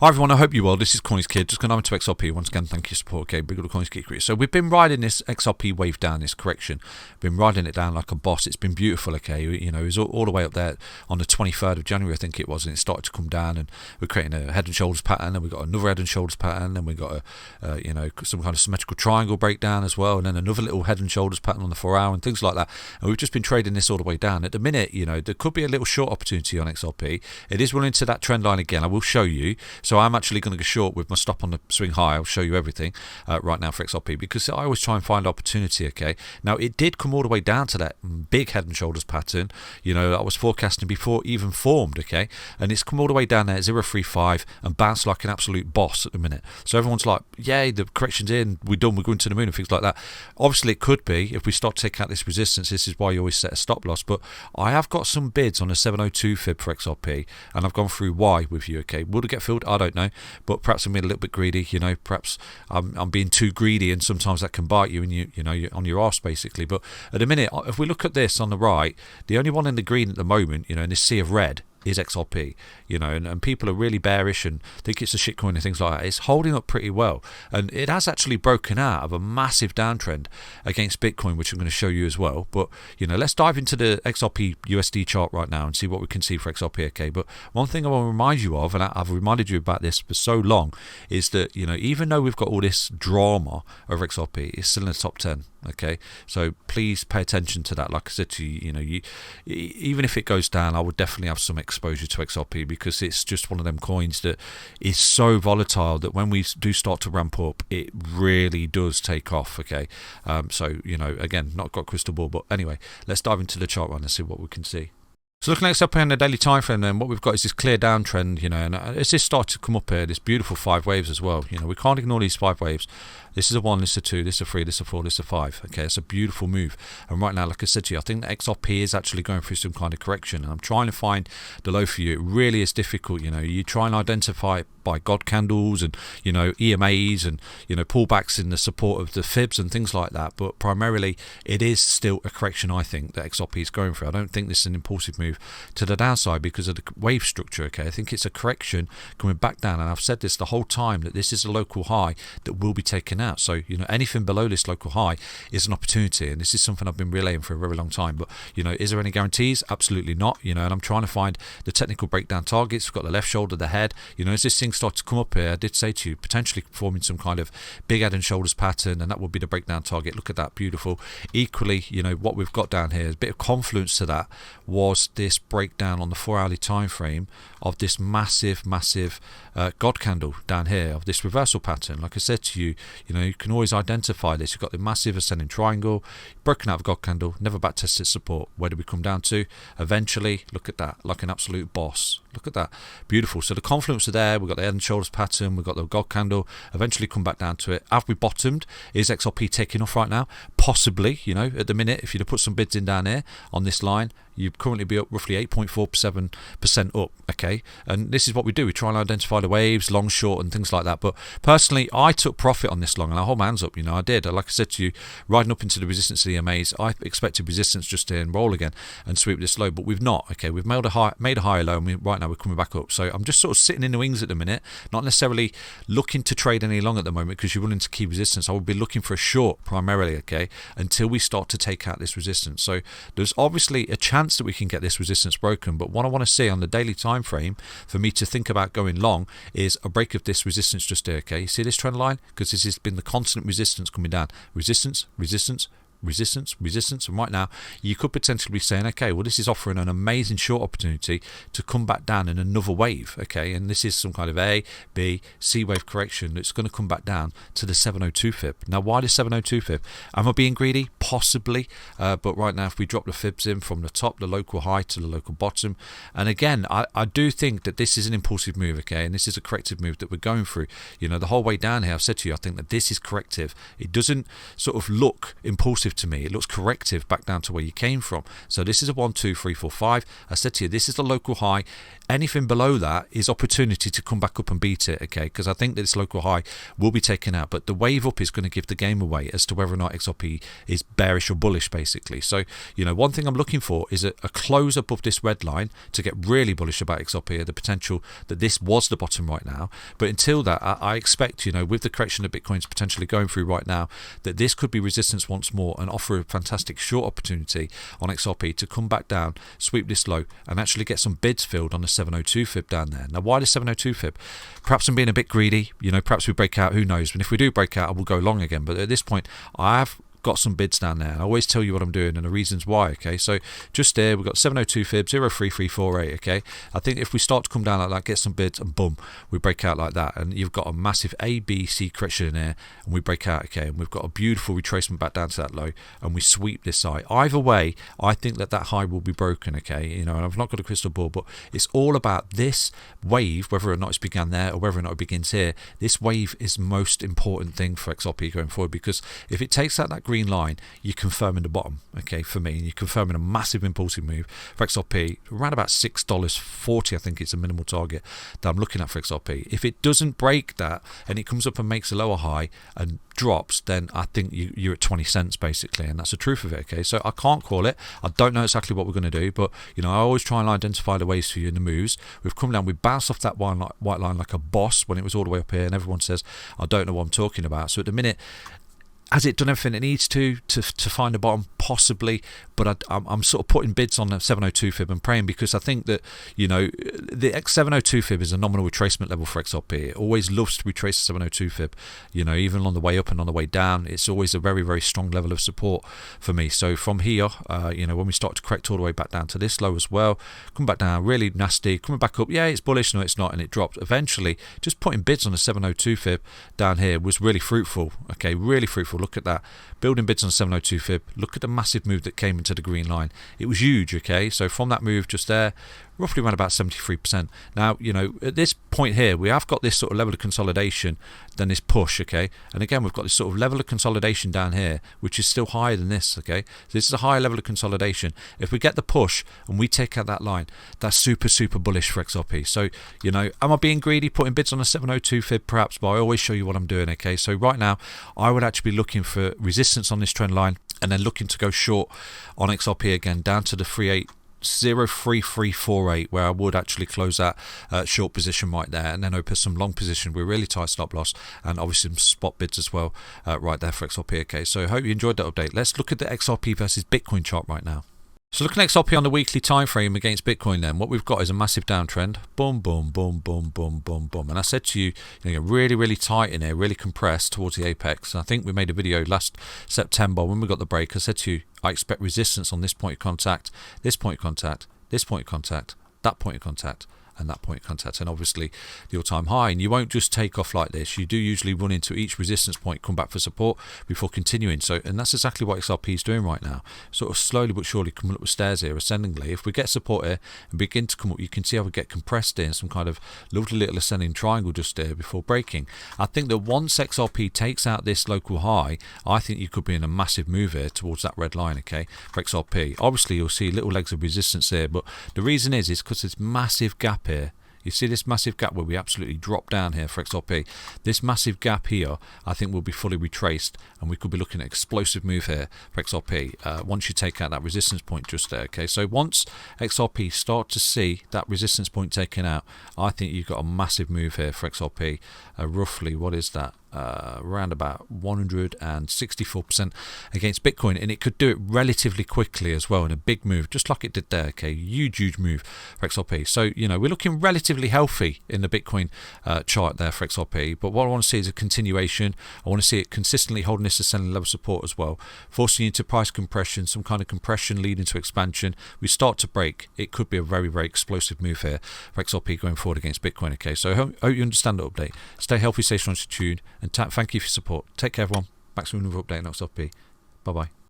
Hi everyone, I hope you're well. This is CoinsKid. Just going over to XRP. Once again, thank you for support. Okay, big little CoinsKid creator. So we've been riding this XRP wave down, this correction. Been riding it down like a boss. It's been beautiful. Okay, you know, it was all the way up there on the 23rd of January, I think it was, and it started to come down. And we're creating a head and shoulders pattern, and we got another head and shoulders pattern, and we got a you know, some kind of symmetrical triangle breakdown as well, and then another little head and shoulders pattern on the 4 hour and things like that. And we've just been trading this all the way down. At the minute, you know, there could be a little short opportunity on XRP. It is running to that trend line again. I will show you. So I'm actually going to go short with my stop on the swing high. I'll show you everything right now for XRP, because I always try and find opportunity. Okay, now it did come all the way down to that big head and shoulders pattern, you know, I was forecasting before it even formed. Okay, and it's come all the way down there 035 and bounced like an absolute boss at the minute. So everyone's like, yay, the correction's in, we're done, we're going to the moon and things like that. Obviously it could be if we start to take out this resistance. This is why you always set a stop loss, but I have got some bids on a 702 fib for XRP, and I've gone through why with you. Okay, will it get filled? I don't know, but perhaps I'm being a little bit greedy, you know, perhaps I'm being too greedy, and sometimes that can bite you, and you know, you're on your arse basically. But at the minute, if we look at this on the right, the only one in the green at the moment, you know, in this sea of red, is XRP, you know, and people are really bearish and think it's a shitcoin and things like that. It's holding up pretty well, and it has actually broken out of a massive downtrend against Bitcoin, which I'm going to show you as well. But you know, let's dive into the XRP USD chart right now and see what we can see for XRP. Okay, but one thing I want to remind you of, and I've reminded you about this for so long, is that, you know, even though we've got all this drama over XRP, it's still in the top 10. Okay, so please pay attention to that. Like I said to you, you know, even if it goes down, I would definitely have some exposure to XRP, because it's just one of them coins that is so volatile that when we do start to ramp up, it really does take off. Okay, so you know, again, not got a crystal ball, but anyway, let's dive into the chart right and see what we can see. So looking at XRP on the daily time frame, then what we've got is this clear downtrend, you know, and as this starts to come up here, this beautiful 5 waves as well. You know, we can't ignore these 5 waves. This is a 1, this is a 2, this is a 3, this is a 4, this is a 5. Okay, it's a beautiful move. And right now, like I said to you, I think that XRP is actually going through some kind of correction, and I'm trying to find the low for you. It really is difficult. You know, you try and identify it by God candles and, you know, EMAs and, you know, pullbacks in the support of the fibs and things like that, but primarily it is still a correction, I think, that XRP is going through. I don't think this is an impulsive move to the downside because of the wave structure. Okay, I think it's a correction coming back down, and I've said this the whole time, that this is a local high that will be taken out. So, you know, anything below this local high is an opportunity, and this is something I've been relaying for a very long time. But, you know, is there any guarantees? Absolutely not. You know, and I'm trying to find the technical breakdown targets. We've got the left shoulder, the head. You know, as this thing starts to come up here, I did say to you, potentially forming some kind of big head and shoulders pattern, and that would be the breakdown target. Look at that, beautiful. Equally, you know, what we've got down here, a bit of confluence to that was this breakdown on the 4 hourly time frame of this massive God candle down here, of this reversal pattern. Like I said to you, you know, you can always identify this. You've got the massive ascending triangle, broken out of God candle, never back tested support. Where do we come down to? Eventually, look at that, like an absolute boss. Look at that, beautiful. So the confluence are there. We've got the head and shoulders pattern, we've got the God candle, eventually come back down to it. Have we bottomed? Is XRP taking off right now? Possibly. You know, at the minute, if you'd have put some bids in down here on this line, you'd currently be up roughly 8.47% up. Okay, and this is what we do. We try and identify the waves, long, short, and things like that. But personally, I took profit on this long, and I hold my hands up. You know, I did. Like I said to you, riding up into the resistance of the EMAs, I expected resistance just to roll again and sweep this low, but we've not. Okay, we've made a higher low, and right now we're coming back up. So I'm just sort of sitting in the wings at the minute, not necessarily looking to trade any long at the moment, because you're running into key resistance. I would be looking for a short primarily, okay, until we start to take out this resistance. So there's obviously a chance that we can get this resistance broken, but what I want to see on the daily time frame for me to think about going long is a break of this resistance just here. Okay, you see this trend line, because this has been the constant resistance coming down, resistance, and right now you could potentially be saying, okay, well, this is offering an amazing short opportunity to come back down in another wave. Okay, and this is some kind of A, B, C wave correction that's going to come back down to the 702 fib. Now, why the 702 fib? Am I being greedy? Possibly, but right now, if we drop the fibs in from the top, the local high to the local bottom, and again, I do think that this is an impulsive move. Okay, and this is a corrective move that we're going through. You know, the whole way down here, I've said to you, I think that this is corrective. It doesn't sort of look impulsive explosive to me. It looks corrective back down to where you came from. So this is a 1, 2, 3, 4, 5. I said to you, this is the local high. Anything below that is opportunity to come back up and beat it, okay? Because I think that this local high will be taken out, but the wave up is going to give the game away as to whether or not XRP is bearish or bullish, basically. So, one thing I'm looking for is a close above this red line to get really bullish about XRP, the potential that this was the bottom right now. But until that, I expect, with the correction that Bitcoin's potentially going through right now, that this could be resistance once more and offer a fantastic short opportunity on XRP to come back down, sweep this low, and actually get some bids filled on the 702 fib down there. Now, why the 702 fib? Perhaps I'm being a bit greedy, perhaps we break out, who knows? And if we do break out, I will go long again. But at this point, I have got some bids down there. I always tell you what I'm doing and the reasons why, okay? So just there, we've got 702 fib, 03348, okay? I think if we start to come down like that, get some bids, and boom, we break out like that. And you've got a massive A, B, C correction in there, and we break out, okay? And we've got a beautiful retracement back down to that low, and we sweep this high. Either way, I think that high will be broken, okay? And I've not got a crystal ball, but it's all about this wave, whether or not it's begun there or whether or not it begins here. This wave is the most important thing for XRP going forward, because if it takes out that green line, you're confirming the bottom, okay, for me. You're confirming a massive impulsive move for XRP around about $6.40. I think it's a minimal target that I'm looking at for XRP. If it doesn't break that and it comes up and makes a lower high and drops, then I think you're at 20 cents basically, and that's the truth of it, okay? So I can't call it. I don't know exactly what we're going to do, but I always try and identify the ways for you in the moves. We've come down, we bounced off that white line like a boss when it was all the way up here, and everyone says I don't know what I'm talking about. So at the minute, has it done everything it needs to find a bottom? Possibly, but I'm sort of putting bids on the 702 fib and praying, because I think that the X702 fib is a nominal retracement level for XRP. It always loves to retrace the 702 fib, even on the way up and on the way down. It's always a very, very strong level of support for me. So from here, when we start to correct all the way back down to this low as well, come back down really nasty, coming back up, yeah, it's bullish, no it's not, and it dropped. Eventually, just putting bids on the 702 fib down here was really fruitful, okay, really fruitful. Look at that, building bids on 702 fib. Look at the massive move that came into the green line. It was huge, okay? So from that move just there, roughly around about 73%. Now, at this point here, we have got this sort of level of consolidation, then this push, okay? And again, we've got this sort of level of consolidation down here, which is still higher than this, okay? So this is a higher level of consolidation. If we get the push and we take out that line, that's super, super bullish for XRP. So, am I being greedy, putting bids on a 702 fib? Perhaps, but I always show you what I'm doing, okay? So right now, I would actually be looking for resistance on this trend line, and then looking to go short on XRP again down to the 03348, where I would actually close that short position right there, and then open some long position with really tight stop loss, and obviously some spot bids as well right there for XRP, okay? So I hope you enjoyed that update. Let's look at the XRP versus Bitcoin chart right now. So looking at XRP on the weekly time frame against Bitcoin, then what we've got is a massive downtrend. Boom, boom, boom, boom, boom, boom, boom. And I said to you, really, really tight in here, really compressed towards the apex. And I think we made a video last September when we got the break. I said to you, I expect resistance on this point of contact, this point of contact, this point of contact, that point of contact, and that point of contact, and obviously the all-time high. And you won't just take off like this. You do usually run into each resistance point, come back for support before continuing. So, and that's exactly what XRP is doing right now, sort of slowly but surely coming up the stairs here ascendingly. If we get support here and begin to come up, you can see how we get compressed in some kind of lovely little ascending triangle just there before breaking. I think that once XRP takes out this local high, I think you could be in a massive move here towards that red line, okay, for XRP. Obviously you'll see little legs of resistance there, but the reason is because this massive gap here. You see this massive gap where we absolutely drop down here for XRP. This massive gap here, I think, will be fully retraced, and we could be looking at an explosive move here for XRP once you take out that resistance point just there, okay? So once XRP start to see that resistance point taken out, I think you've got a massive move here for XRP. Roughly, what is that? Around about 164% against Bitcoin, and it could do it relatively quickly as well in a big move, just like it did there, okay? Huge move for XRP. So, we're looking relatively healthy in the Bitcoin chart there for XRP, but what I want to see is a continuation. I want to see it consistently holding this ascending level support as well, forcing you into price compression, some kind of compression leading to expansion. We start to break, it could be a very, very explosive move here for XRP going forward against Bitcoin, okay? So I hope you understand the update. Stay healthy, stay strong, stay tuned, and thank you for your support. Take care, everyone. Back to another update on XRP. Bye bye.